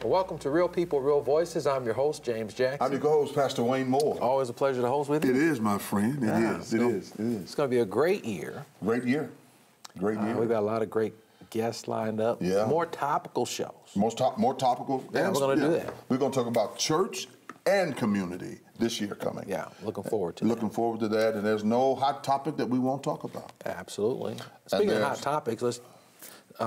Well, welcome to Real People, Real Voices. I'm your host, James Jackson. I'm your co-host, Pastor Wayne Moore. Always a pleasure to host with you. It is, my friend. It is. It's going to be a great year. Great year. Great year. We've got a lot of great guests lined up. Yeah. More topical shows. More topical. Yeah, we're going to do that. We're going to talk about church and community this year coming. Yeah, looking forward to Looking forward to that, and there's no hot topic that we won't talk about. Absolutely. Speaking of hot topics, let's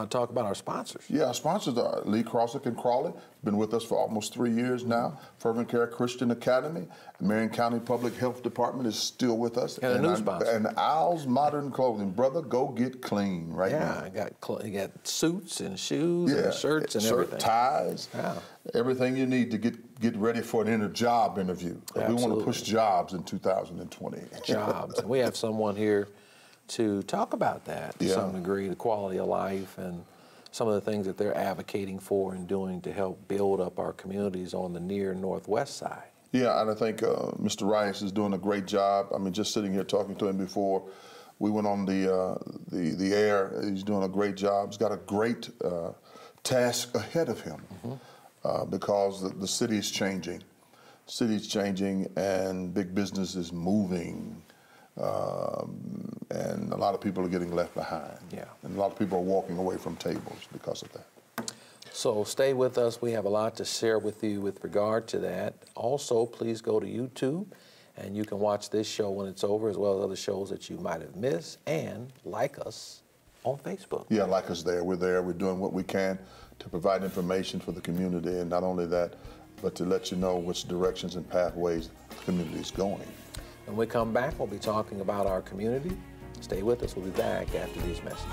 talk about our sponsors. Yeah, our sponsors are Lee Crossick and Crawley. Been with us for almost 3 years now. Fervent Care Christian Academy. Marion County Public Health Department is still with us. And a new sponsor. And Owl's Modern Clothing. Brother, go get clean right now. Yeah, you got suits and shoes and shirts and everything. Ties, yeah. Everything you need to get ready for an job interview. We want to push jobs in 2020. Jobs. And we have someone here to talk about that to some degree, the quality of life and some of the things that they're advocating for and doing to help build up our communities on the near northwest side. Yeah, and I think Mr. Rice is doing a great job. I mean, just sitting here talking to him before we went on the air, he's doing a great job. He's got a great task ahead of him because the city is changing. The city's changing and big business is moving. And a lot of people are getting left behind. Yeah. And a lot of people are walking away from tables because of that. So stay with us. We have a lot to share with you with regard to that. Also, please go to YouTube and you can watch this show when it's over as well as other shows that you might have missed, and like us on Facebook. Yeah, like us there. We're there. We're doing what we can to provide information for the community, and not only that, but to let you know which directions and pathways the community is going. When we come back, we'll be talking about our community. Stay with us. We'll be back after these messages.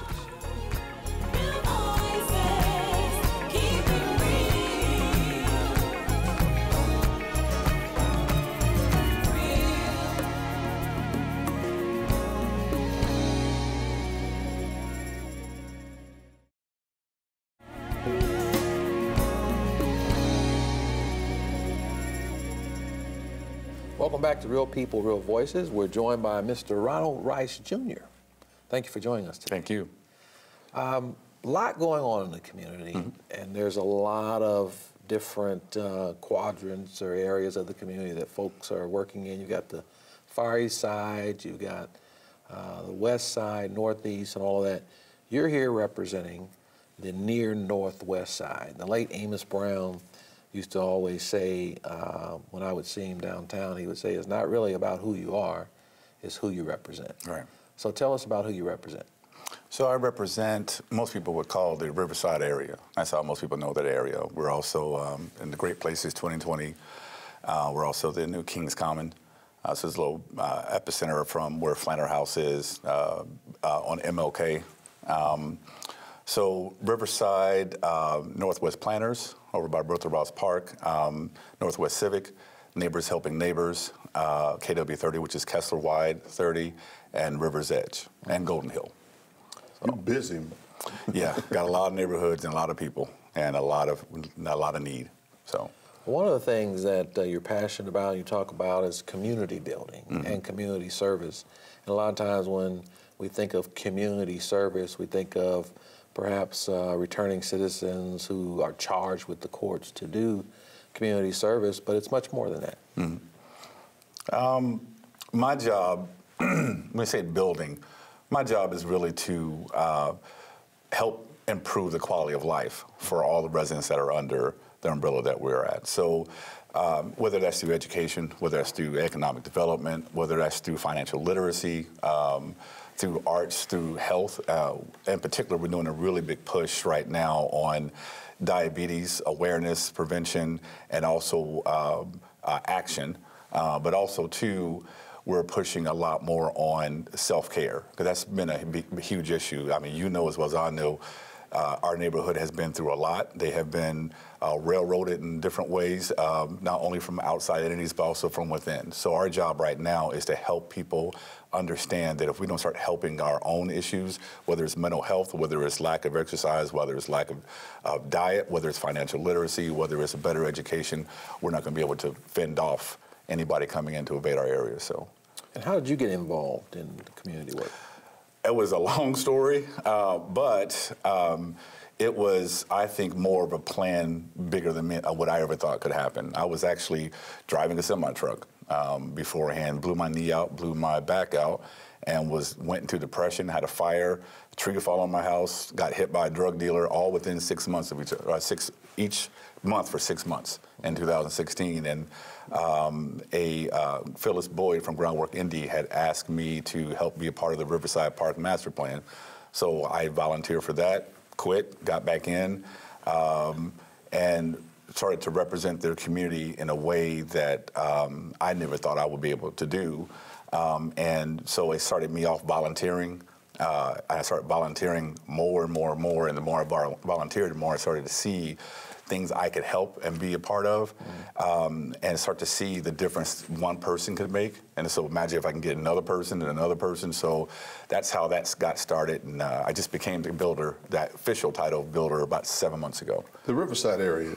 Welcome back to Real People, Real Voices. We're joined by Mr. Ronald Rice, Jr. Thank you for joining us today. Thank you. A lot going on in the community, and there's a lot of different quadrants or areas of the community that folks are working in. You've got the Far East Side, you've got the West Side, Northeast, and all of that. You're here representing the near Northwest Side. The late Amos Brown used to always say, when I would see him downtown, he would say, it's not really about who you are, it's who you represent. Right. So tell us about who you represent. So I represent, most people would call the Riverside area. That's how most people know that area. We're also in the Great Places 2020. We're also the new Kings Common. So it's a little epicenter from where Flanner House is on MLK. So Riverside, Northwest Planners over by Bertha Ross Park, Northwest Civic, Neighbors Helping Neighbors, KW30, which is Kessler Wide 30, and River's Edge, and Golden Hill. So, you're busy. Yeah, got a lot of neighborhoods and a lot of people and a lot of need. So one of the things that you're passionate about, you talk about, is community building and community service. And a lot of times when we think of community service, we think of perhaps returning citizens who are charged with the courts to do community service, but it's much more than that. My job, when we say building, my job is really to help improve the quality of life for all the residents that are under the umbrella that we're at. So whether that's through education, whether that's through economic development, whether that's through financial literacy, through arts, through health. In particular, we're doing a really big push right now on diabetes awareness, prevention, and also action. But also, too, we're pushing a lot more on self-care, because that's been a huge issue. I mean, you know as well as I know, our neighborhood has been through a lot. They have been railroaded in different ways, not only from outside entities, but also from within. So our job right now is to help people understand that if we don't start helping our own issues, whether it's mental health, whether it's lack of exercise, whether it's lack of diet, whether it's financial literacy, whether it's a better education, we're not going to be able to fend off anybody coming in to invade our area. So. And how did you get involved in the community work? It was a long story, but It was, I think, more of a plan bigger than what I ever thought could happen. I was actually driving a semi-truck beforehand, blew my knee out, blew my back out, and went into depression, had a fire, a tree fall on my house, got hit by a drug dealer, all within 6 months of each month for 6 months in 2016. And Phyllis Boyd from Groundwork Indy had asked me to help be a part of the Riverside Park Master Plan. So I volunteered for that, quit, got back in, and started to represent their community in a way that I never thought I would be able to do. And so it started me off volunteering. I started volunteering more and more and more, and the more I volunteered, the more I started to see things I could help and be a part of, and start to see the difference one person could make. And so imagine if I can get another person and another person. So that's how that got started. And I just became the builder, that official title of builder, about 7 months ago. The Riverside area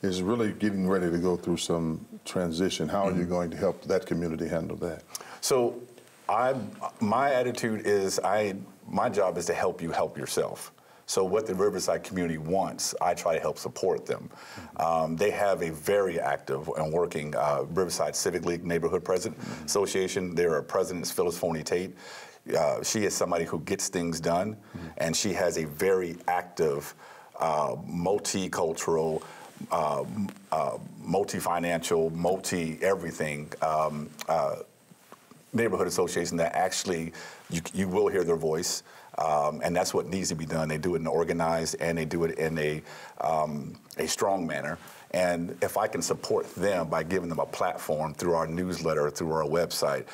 is really getting ready to go through some transition. How are you going to help that community handle that? So my attitude is my job is to help you help yourself. So what the Riverside community wants, I try to help support them. They have a very active and working Riverside Civic League Neighborhood President Association. Their president is Phyllis Foney Tate. She is somebody who gets things done, and she has a very active, multicultural, multi-financial, multi-everything neighborhood association that actually you will hear their voice. And that's what needs to be done. They do it in an organized, and they do it in a strong manner. And if I can support them by giving them a platform through our newsletter, through our website,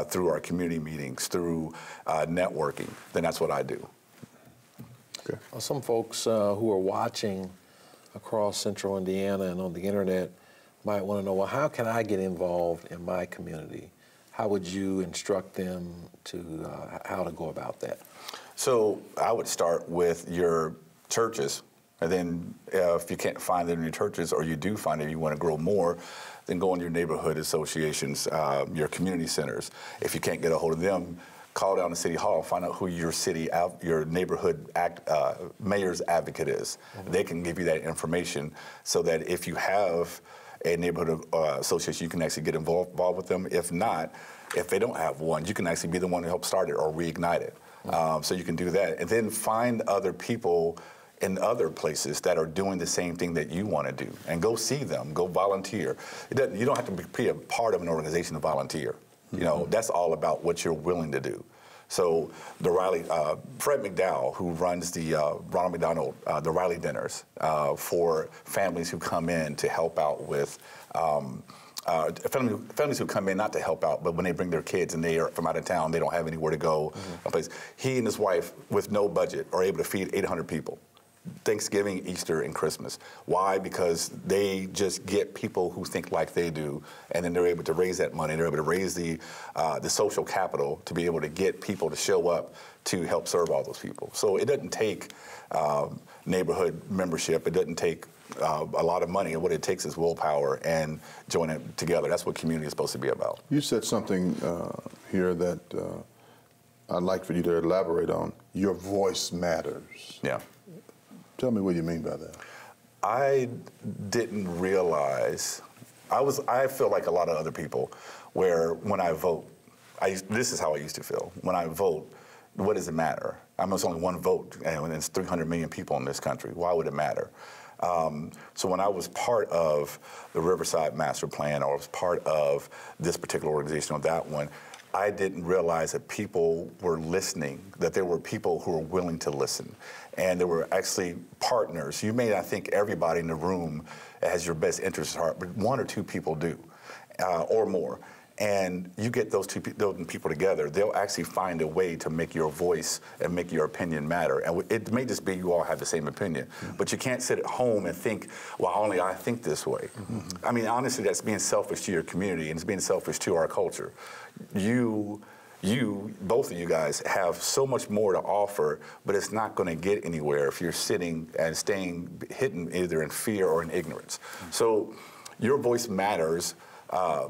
through our community meetings, through networking, then that's what I do. Okay. Well, some folks who are watching across Central Indiana and on the internet might want to know, well, how can I get involved in my community? How would you instruct them to how to go about that? So I would start with your churches, and then if you can't find it in your churches, or you do find it, you want to grow more, then go in your neighborhood associations, your community centers. If you can't get a hold of them, call down to City Hall, find out who your neighborhood mayor's advocate is. They can give you that information so that if you have a neighborhood association, you can actually get involved with them. If not, if they don't have one, you can actually be the one to help start it or reignite it. So you can do that. And then find other people in other places that are doing the same thing that you want to do, and go see them, go volunteer. You don't have to be a part of an organization to volunteer. You know, that's all about what you're willing to do. So the Fred McDowell, who runs the Ronald McDonald, the Riley Dinners for families who come in to help out with families who come in not to help out, but when they bring their kids and they are from out of town, they don't have anywhere to go. He and his wife, with no budget, are able to feed 800 people. Thanksgiving, Easter, and Christmas. Why? Because they just get people who think like they do, and then they're able to raise that money. They're able to raise the social capital to be able to get people to show up to help serve all those people. So it doesn't take neighborhood membership. It doesn't take a lot of money. What it takes is willpower and joining it together. That's what community is supposed to be about. You said something here that I'd like for you to elaborate on. Your voice matters. Yeah. Tell me what you mean by that. I didn't realize, I feel like a lot of other people, where when I vote, this is how I used to feel. When I vote, what does it matter? It's only one vote, and it's 300 million people in this country. Why would it matter? So when I was part of the Riverside Master Plan, or was part of this particular organization or that one, I didn't realize that people were listening, that there were people who were willing to listen. And there were actually partners. You may not think everybody in the room has your best interest at heart, but one or two people do, or more. And you get those people together, they'll actually find a way to make your voice and make your opinion matter. And it may just be you all have the same opinion, but you can't sit at home and think, well, only I think this way. I mean, honestly, that's being selfish to your community, and it's being selfish to our culture. Both of you guys have so much more to offer, but it's not going to get anywhere if you're sitting and staying hidden either in fear or in ignorance. So your voice matters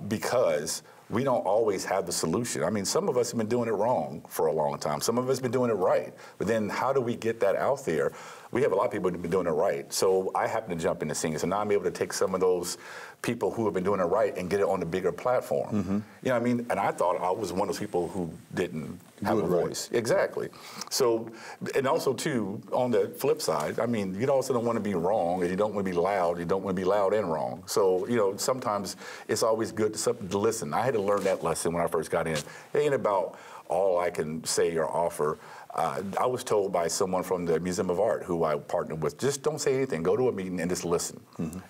because we don't always have the solution. I mean, some of us have been doing it wrong for a long time. Some of us have been doing it right. But then how do we get that out there? we have a lot of people who've been doing it right. So I happen to jump in the scene. So now I'm able to take some of those people who have been doing it right and get it on the bigger platform. You know what I mean? And I thought I was one of those people who didn't have a voice. Exactly. So, and also too, on the flip side, I mean, you also don't want to be wrong, and you don't want to be loud. You don't want to be loud and wrong. So, you know, sometimes it's always good to listen. I had to learn that lesson when I first got in. It ain't about all I can say or offer. I was told by someone from the Museum of Art who I partnered with, just don't say anything. Go to a meeting and just listen.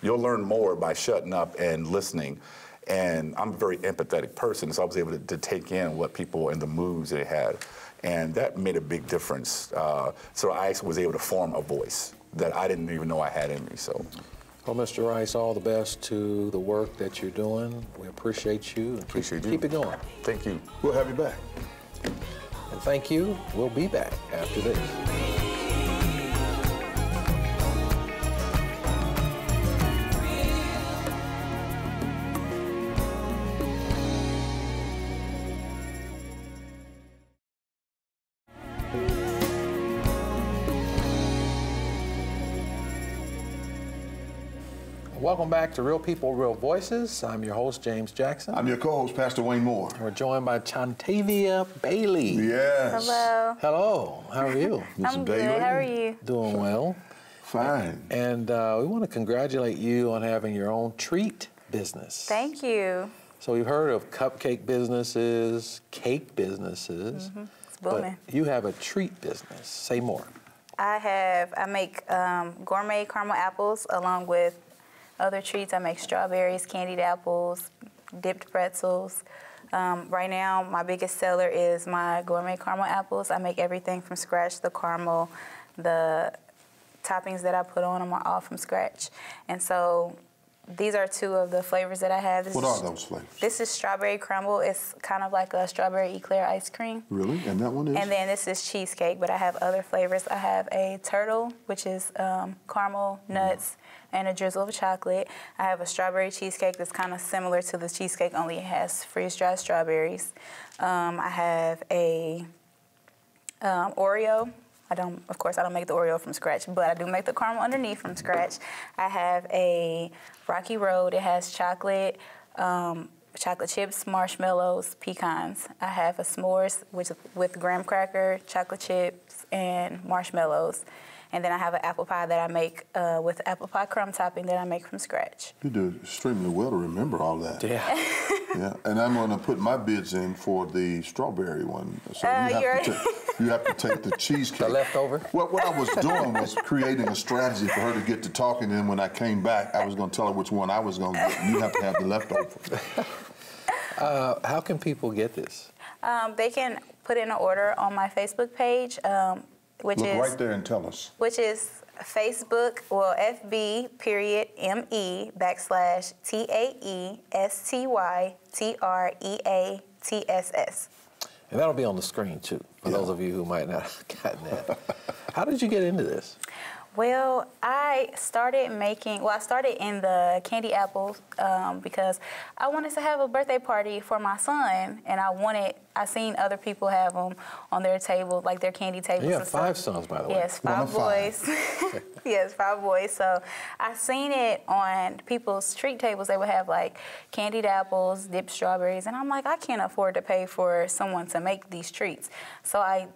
You'll learn more by shutting up and listening. And I'm a very empathetic person, so I was able to take in what people and the moods they had. And that made a big difference. So I was able to form a voice that I didn't even know I had in me. So. Well, Mr. Rice, all the best to the work that you're doing. We appreciate you. And keep it going. Thank you. We'll have you back. And thank you. We'll be back after this. Welcome back to Real People, Real Voices. I'm your host, James Jackson. I'm your co-host, Pastor Wayne Moore. We're joined by Chantavia Bailey. Yes. Hello. Hello. How are you? I'm good. How are you? Doing well. Fine. And we want to congratulate you on having your own treat business. Thank you. So we've heard of cupcake businesses, cake businesses. It's booming. But you have a treat business. Say more. I make gourmet caramel apples along with other treats. I make strawberries, candied apples, dipped pretzels. Right now, my biggest seller is my gourmet caramel apples. I make everything from scratch. The caramel, the toppings that I put on them are all from scratch. And so these are two of the flavors that I have. What are those flavors? This is strawberry crumble. It's kind of like a strawberry eclair ice cream. Really? And that one is? And then this is cheesecake, but I have other flavors. I have a turtle, which is caramel, nuts, and a drizzle of chocolate. I have a strawberry cheesecake that's kind of similar to the cheesecake, only it has freeze-dried strawberries. I have a Oreo. Of course, I don't make the Oreo from scratch, but I do make the caramel underneath from scratch. I have a Rocky Road. It has chocolate, chocolate chips, marshmallows, pecans. I have a s'mores with graham cracker, chocolate chips, and marshmallows. And then I have an apple pie that I make with apple pie crumb topping that I make from scratch. You do extremely well to remember all that. Yeah. Yeah, and I'm going to put my bids in for the strawberry one. So you have to take the cheesecake. The leftover? What I was doing was creating a strategy for her to get to talking, and when I came back, I was going to tell her which one I was going to get. You have to have the leftover. How can people get this? They can put in an order on my Facebook page, Look right there and tell us. Which is Facebook, FB.me/TAESTYTREATSS. And that'll be on the screen too, for those of you who might not have gotten that. How did you get into this? Well, I started in the candy apples because I wanted to have a birthday party for my son, and I seen other people have them on their table, like their candy tables. You have 5 sons, by the way. Yes, 5 boys. Yes, 5 boys. So I seen it on people's treat tables. They would have like candied apples, dipped strawberries, and I'm like, I can't afford to pay for someone to make these treats. So I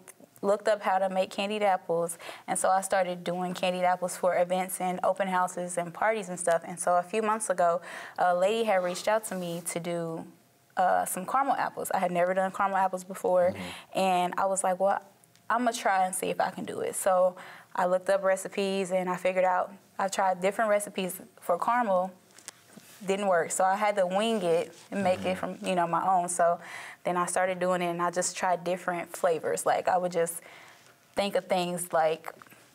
looked up how to make candied apples, and so I started doing candied apples for events and open houses and parties and stuff. And so a few months ago, a lady had reached out to me to do some caramel apples. I had never done caramel apples before, and I was like, well, I'm gonna try and see if I can do it. So I looked up recipes, and I figured out, I tried different recipes for caramel, didn't work. So I had to wing it and make it from, my own. So then I started doing it, and I just tried different flavors. Like I would just think of things like,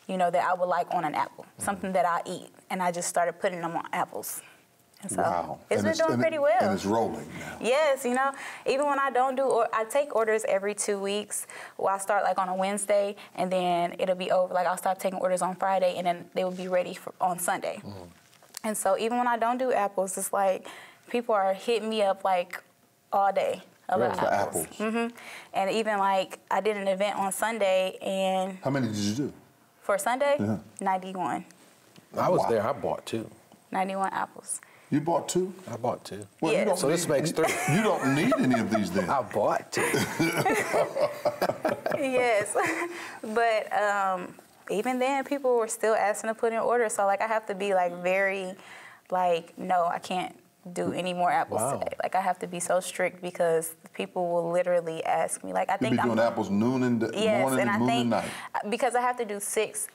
that I would like on an apple, something that I eat, and I just started putting them on apples. And so Wow. it's been doing pretty well. And it's rolling now. Yes, even when I don't I take orders every 2 weeks. Well, I start like on a Wednesday, and then it'll be over. Like I'll start taking orders on Friday, and then they will be ready on Sunday. And so even when I don't do apples, it's like people are hitting me up like all day about apples. Mm-hmm. And even like I did an event on Sunday, and How many did you do? For Sunday, Yeah. 91. I was Wow. there. I bought 2. 91 apples. You bought 2? I bought 2. Well, Yeah. you don't So this makes 3. You don't need any of these then. I bought 2. Yes. But even then, people were still asking to put in orders. So, like, I have to be, like, very, like, no, I can't do any more apples Wow. today. Like, I have to be so strict because people will literally ask me. Like, I You think be doing apples noon and yes, morning and and I noon and think night. because I have to do six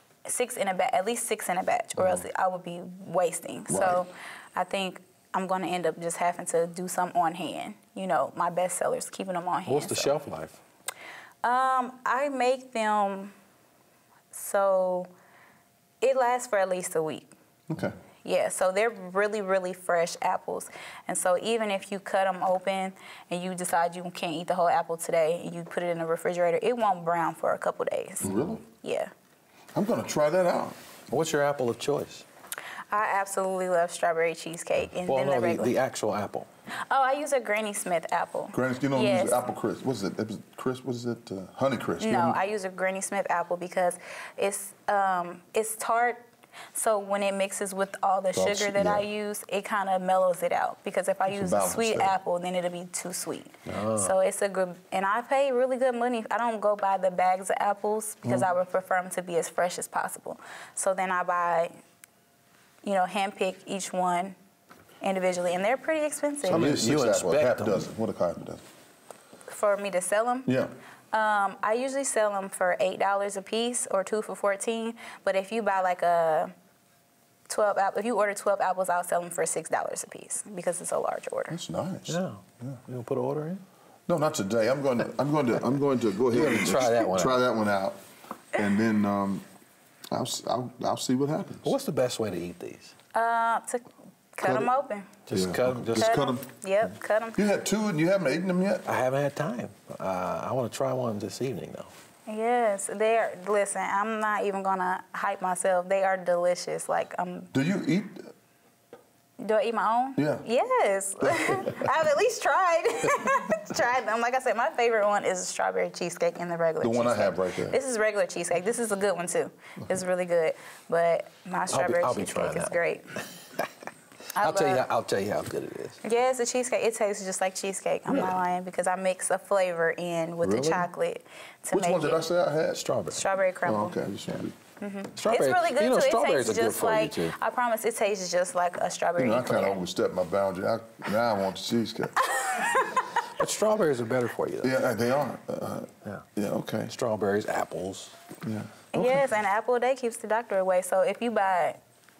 in a batch, at least 6 in a batch, or else I would be wasting. So Right. I think I'm going to end up just having to do some on hand. You know, my best sellers, keeping them on hand. What's the shelf life? I make them so it lasts for at least a week. Okay. Yeah, so they're really, really fresh apples. And so even if you cut them open and you decide you can't eat the whole apple today and you put it in the refrigerator, it won't brown for a couple days. Really? Yeah. I'm going to try that out. What's your apple of choice? I absolutely love strawberry cheesecake and Well, then no, the regular. the actual apple. Oh, I use a Granny Smith apple. Granny, you don't Yes. use apple crisp. What is it? It was crisp. What is it? Honey crisp. No, I use a Granny Smith apple because it's tart. So when it mixes with all the All sugar that I yeah. use, it kind of mellows it out. Because if I It's a use a balance sweet there. apple, then it'll be too sweet. Oh. So it's a good, and I pay really good money. I don't go buy the bags of apples because I would prefer them to be as fresh as possible. So then I buy, handpick each one individually, and they're pretty expensive. How many You is 6 apples? inspect Half a them. dozen. What a half a dozen? For me to sell them, Yeah. I usually sell them for $8 a piece or 2 for $14. But if you buy like a 12 apple, if you order 12 apples, I'll sell them for $6 a piece because it's a large order. That's nice. Yeah. You gonna put an order in? No, not today. I'm going to go ahead and try that one try out. that one out, and then I'll see what happens. What's the best way to eat these? To cut them it. open. Just Yeah. cut them. Just Cut 'em. Yep, cut them. You had 2 and you haven't eaten them yet? I haven't had time. I want to try one this evening though. Yes, listen, I'm not even gonna hype myself. They are delicious. Like, Do you eat? do I eat my own? Yeah. Yes. I've at least tried. Tried them. Like I said, my favorite one is strawberry cheesecake and the regular The one I cheesecake. have right there. This is regular cheesecake. This is a good one too. It's really good. But my strawberry I'll be trying cheesecake is that one. great. I'll tell you how good it is. Yes, the cheesecake. It tastes just like cheesecake. I'm not lying because I mix a flavor in with Really? the chocolate to Which make one did it I say I had? Strawberry. strawberry Oh, crumble. okay. I just wanted Strawberry. It's really good You know, too. It strawberries tastes are good just for like, you too. I promise, it tastes just like a strawberry I kind eclair. of overstepped my boundary. Now I want the cheesecake. But strawberries are better for you. Though. Yeah, they are. Yeah. Okay. Strawberries, apples. Yeah. Yes, and an apple a day keeps the doctor away. So if you buy,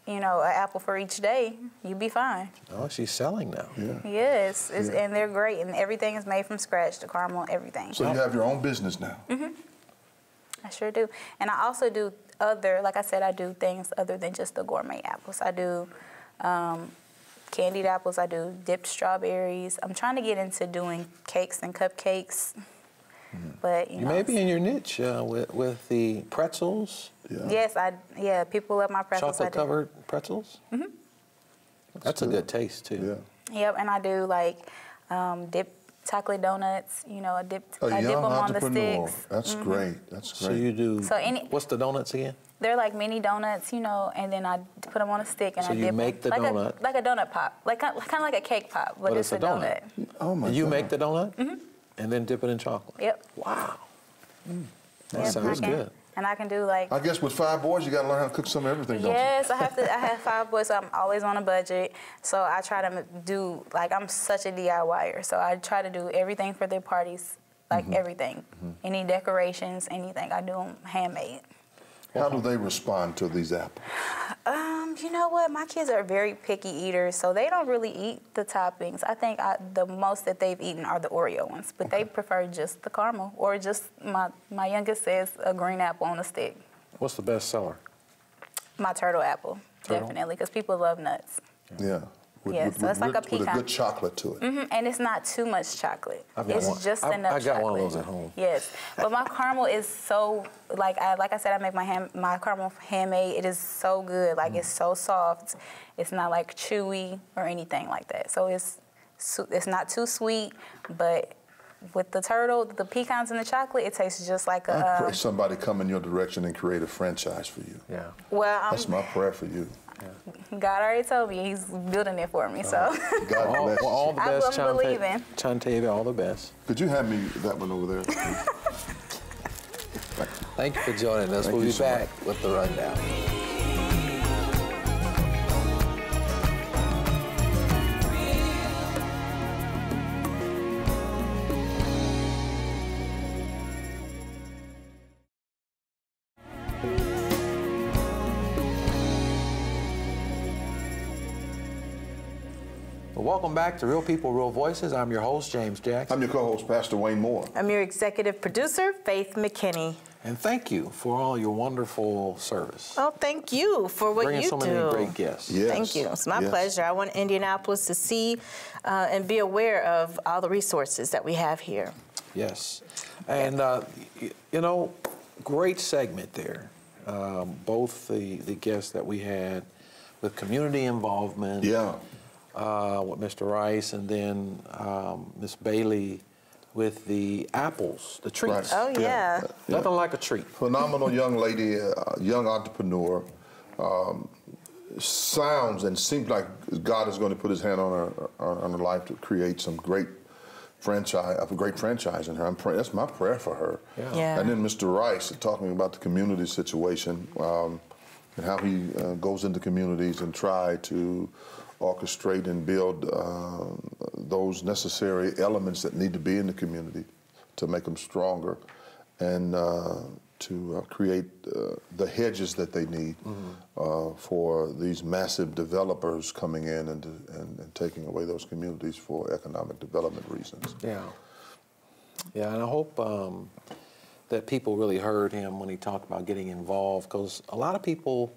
an apple for each day, you'll be fine. Oh, she's selling now. Yeah. Yes, Yeah. and they're great, and everything is made from scratch, the caramel, everything. So you have your own business now. I sure do. And I also do like I said, I do things other than just the gourmet apples. I do candied apples. I do dipped strawberries. I'm trying to get into doing cakes and cupcakes. But, You may be in your niche with the pretzels, Yes, people love my pretzels. I do. chocolate-covered pretzels. Mm-hmm. That's a good taste, too. Yeah. Yep, and I do like dip chocolate donuts. I dip A them young on the entrepreneur. sticks. That's great. That's great. So you do, So what's the donuts again? They're like mini donuts, and then I put them on a stick and So I you dip make them. the like donut. like a donut pop, kind of like a cake pop, but it's a donut. Oh my You God. make the donut and then dip it in chocolate? Yep. Wow. That Yep, sounds good. And I can do like. I guess with 5 boys, you got to learn how to cook some of everything, don't Yes, I have 5 boys, so I'm always on a budget. So I try to do, I'm such a DIYer, so I try to do everything for their parties, everything. Any decorations, anything, I do them handmade. you? How do they respond to these apples? You know what? My kids are very picky eaters, so they don't really eat the toppings. I think the most that they've eaten are the Oreo ones, but they prefer just the caramel or just my youngest says a green apple on a stick. What's the best seller? My turtle apple, Turtle? definitely, because people love nuts. Yeah. Yeah, so it's like a with a pecan. good chocolate to it. And it's not too much chocolate. I've got It's one. just I enough got chocolate. one of those at home. Yes, but my caramel is so like I said, I make my caramel handmade. It is so good. Like it's so soft. It's not like chewy or anything like that. So it's not too sweet, but with the turtle, the pecans and the chocolate, it tastes just like I pray somebody come in your direction and create a franchise for you. Yeah. well, That's my prayer for you. God already told me He's building it for me. So God bless you. All the I best, wasn't believing. Chantavia, all the best. Could you hand me that one over there? Thank you for joining us. Thank We'll you be so back with the rundown. Well, welcome back to Real People, Real Voices. I'm your host, James Jackson. I'm your co-host, Pastor Wayne Moore. I'm your executive producer, Faith McKinney. And thank you for all your wonderful service. Oh, thank you for what Bringing you so do. many great guests. Yes. Thank you. It's my Yes. pleasure. I want Indianapolis to see and be aware of all the resources that we have here. Yes. And, you know, great segment there. Both the guests that we had with community involvement. Yeah. With Mr. Rice, and then Miss Bailey with the apples, the treats. Right. Oh, yeah. Nothing like a treat. Phenomenal young lady, young entrepreneur. Sounds and seems like God is going to put His hand on her life to create some great franchise, a great franchise in her. I'm praying. That's my prayer for her. Yeah. And then Mr. Rice talking about the community situation and how he goes into communities and try to orchestrate and build those necessary elements that need to be in the community to make them stronger and to create the hedges that they need for these massive developers coming in and taking away those communities for economic development reasons. Yeah. Yeah, and I hope that people really heard him when he talked about getting involved, because a lot of people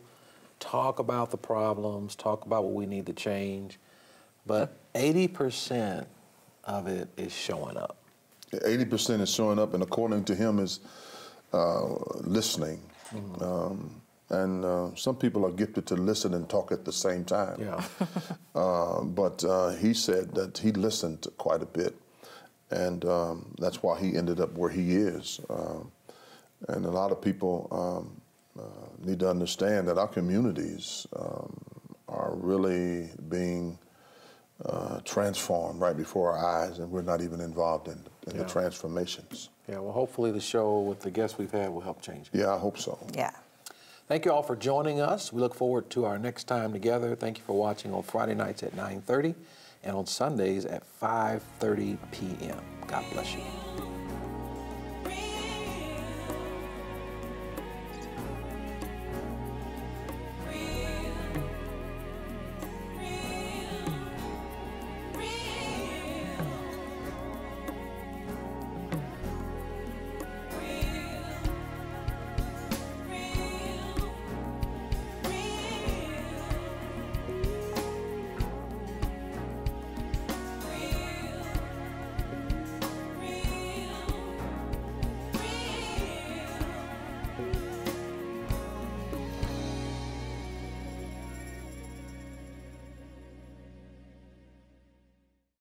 talk about the problems, talk about what we need to change, but 80% of it is showing up. 80% is showing up, and according to him, is listening. And some people are gifted to listen and talk at the same time. Yeah. But he said that he listened quite a bit, and that's why he ended up where he is. And a lot of people need to understand that our communities are really being transformed right before our eyes, and we're not even involved in the transformations. Yeah, well, hopefully the show with the guests we've had will help change it. Yeah, I hope so. Yeah. Thank you all for joining us. We look forward to our next time together. Thank you for watching on Friday nights at 9:30 and on Sundays at 5:30 p.m. God bless you.